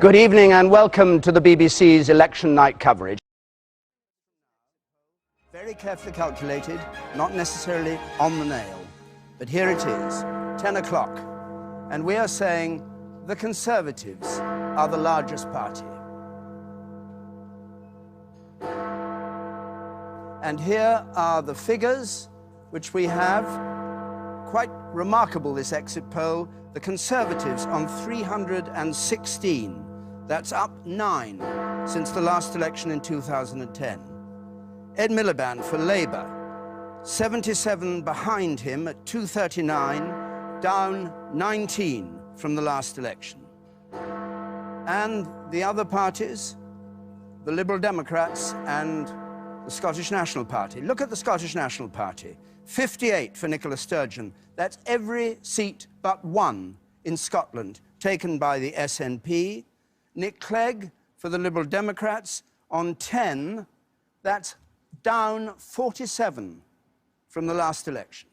Good evening and welcome to the BBC's election night coverage. Very carefully calculated, not necessarily on the nail, but here it is, 10 o'clock, and we are saying the Conservatives are the largest party. And here are the figures which we have. Quite remarkable, this exit poll. The Conservatives on 316. That's up 9 since the last election in 2010. Ed Miliband for Labour, 77 behind him at 239, down 19 from the last election. And the other parties, the Liberal Democrats and the Scottish National Party. Look at the Scottish National Party. 58 for Nicola Sturgeon. That's every seat but one in Scotland taken by the SNP. Nick Clegg for the Liberal Democrats on 10. That's down 47 from the last election.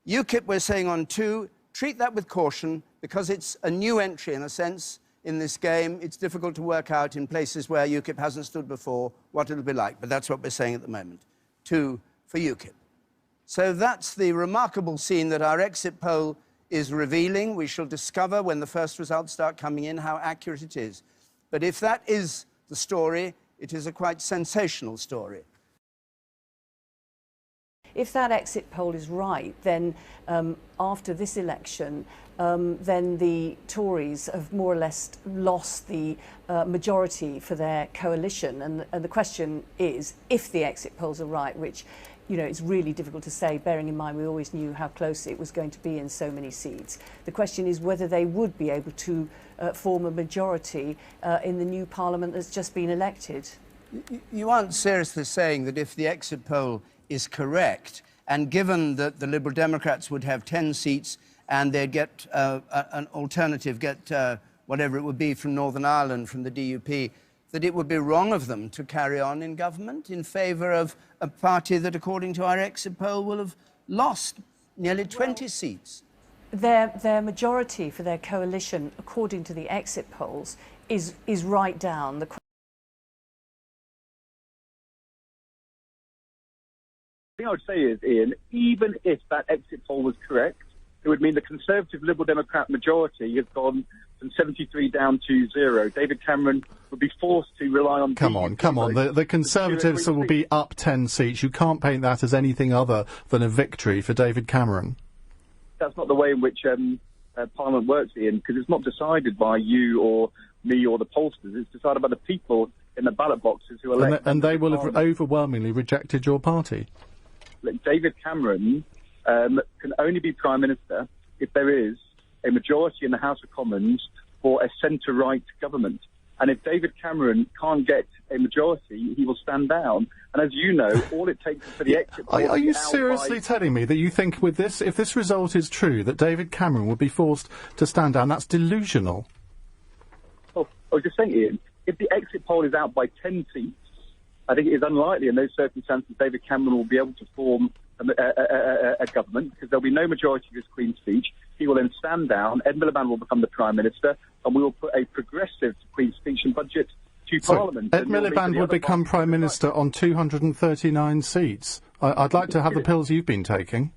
UKIP, we're saying on 2. Treat that with caution because it's a new entry in a sense in this game. It's difficult to work out in places where UKIP hasn't stood before what it'll be like, but that's what we're saying at the moment. 2 for UKIP. So that's the remarkable scene that our exit poll is revealing. We shall discover when the first results start coming in how accurate it is. But if that is the story, it is a quite sensational story. If that exit poll is right, then after this election, then the Tories have more or less lost the majority for their coalition. And the question is, if the exit polls are right, which, you know, it's really difficult to say, bearing in mind we always knew how close it was going to be in so many seats. The question is whether they would be able to form a majority in the new parliament that's just been elected. You aren't seriously saying that if the exit poll is correct, and given that the Liberal Democrats would have 10 seats and they'd get an alternative, whatever it would be from Northern Ireland, from the DUP, that it would be wrong of them to carry on in government in favour of a party that, according to our exit poll, will have lost nearly 20 seats? Their majority for their coalition, according to the exit polls, is right down. The thing I would say is, Ian, even if that exit poll was correct, it would mean the Conservative Liberal Democrat majority has gone from 73 down to 0. David Cameron would be forced to rely on... Come on. The Conservatives will be up 10 seats. You can't paint that as anything other than a victory for David Cameron. That's not the way in which Parliament works, Ian, because it's not decided by you or me or the pollsters. It's decided by the people in the ballot boxes who elect... And they will have overwhelmingly rejected your party. David Cameron can only be Prime Minister if there is a majority in the House of Commons for a centre-right government. And if David Cameron can't get a majority, he will stand down. And as you know, all it takes is for the exit poll... Are you seriously telling me that you think with this, if this result is true, that David Cameron would be forced to stand down? That's delusional. Oh, I was just saying, Ian, if the exit poll is out by 10 seats, I think it is unlikely in those circumstances David Cameron will be able to form a government because there'll be no majority of his Queen's speech. He will then stand down, Ed Miliband will become the Prime Minister, and we will put a progressive Queen's speech and budget to Parliament. Ed Miliband would become Prime Minister on 239 seats. I'd like to have the pills you've been taking.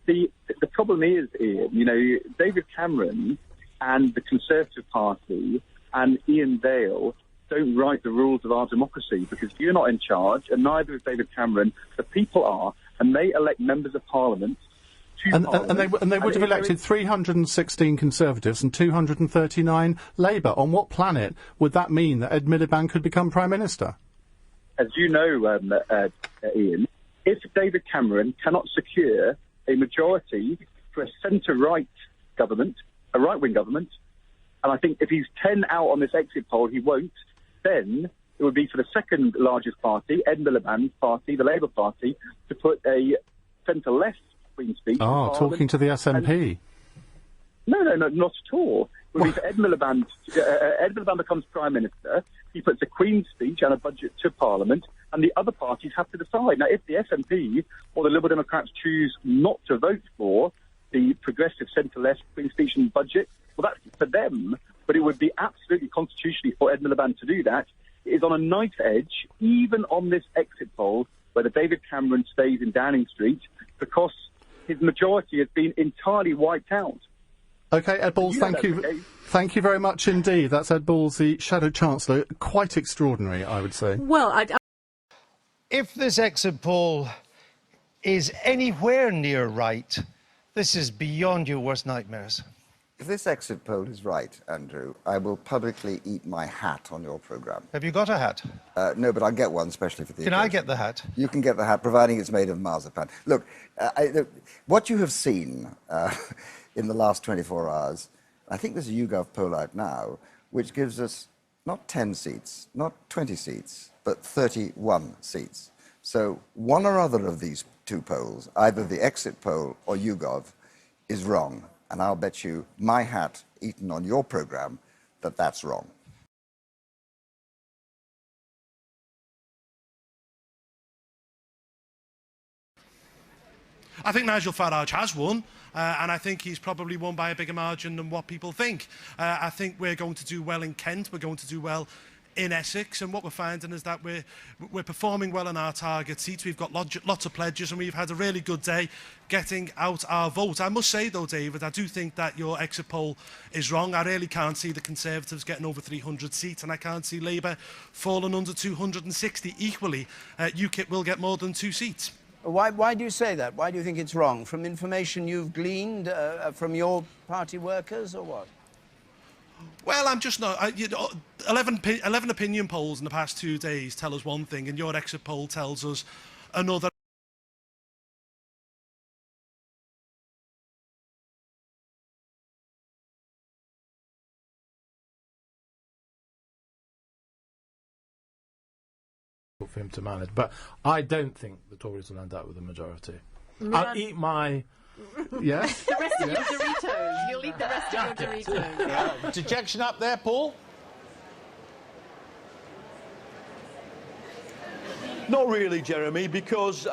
The problem is, Ian, you know, David Cameron and the Conservative Party and Ian Dale don't write the rules of our democracy because you're not in charge and neither is David Cameron. The people are, and they elect members of Parliament to Parliament. And they would have elected 316 Conservatives and 239 Labour. On what planet would that mean that Ed Miliband could become Prime Minister? As you know, Ian, if David Cameron cannot secure a majority for a centre-right government, a right-wing government, and I think if he's 10 out on this exit poll, he won't, then it would be for the second largest party, Ed Miliband's party, the Labour Party, to put a centre-left Queen's speech. Oh, talking to the SNP. No, not at all. It would be for Ed Miliband. Ed Miliband becomes Prime Minister. He puts a Queen's speech and a budget to Parliament, and the other parties have to decide. Now, if the SNP or the Liberal Democrats choose not to vote for the progressive centre-left Queen's speech and budget, well, that's for them. but it would be absolutely constitutionally for Ed Miliband to do that. It is on a knife edge, even on this exit poll, whether David Cameron stays in Downing Street, because his majority has been entirely wiped out. OK, Ed Balls, thank you. Thank you very much indeed. That's Ed Balls, the Shadow Chancellor. Quite extraordinary, I would say. Well, if this exit poll is anywhere near right, this is beyond your worst nightmares. If this exit poll is right, Andrew, I will publicly eat my hat on your programme. Have you got a hat? No, but I'll get one, especially for the Can occasion. I get the hat? You can get the hat, providing it's made of marzipan. Look, what you have seen in the last 24 hours, I think there's a YouGov poll out now, which gives us not 10 seats, not 20 seats, but 31 seats. So one or other of these two polls, either the exit poll or YouGov, is wrong. And I'll bet you my hat eaten on your programme that that's wrong. I think Nigel Farage has won, and I think he's probably won by a bigger margin than what people think. I think we're going to do well in Kent, we're going to do well in Essex, and what we're finding is that we're performing well on our target seats. We've got lots of pledges, and we've had a really good day getting out our vote. I must say, though, David, I do think that your exit poll is wrong. I really can't see the Conservatives getting over 300 seats, and I can't see Labour falling under 260. Equally, UKIP will get more than 2 seats. Why do you say that? Why do you think it's wrong? From information you've gleaned from your party workers, or what? Well, I'm just not... 11 opinion polls in the past 2 days tell us one thing, and your exit poll tells us another. For him to manage, but I don't think the Tories will end up with a majority. I'll eat my... Yes? the rest of your Doritos. You'll eat the rest of your Doritos. Dejection up there, Paul? Not really, Jeremy, because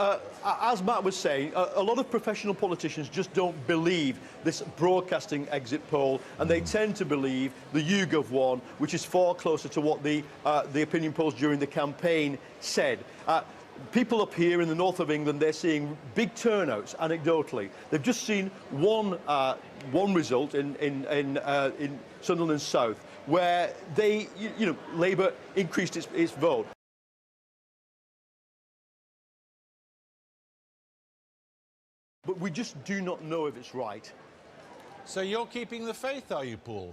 as Matt was saying, a lot of professional politicians just don't believe this broadcasting exit poll, and they tend to believe the YouGov one, which is far closer to what the opinion polls during the campaign said. People up here in the north of England, they're seeing big turnouts, anecdotally. They've just seen one result in Sunderland South, where Labour increased its vote. But we just do not know if it's right. So you're keeping the faith, are you, Paul?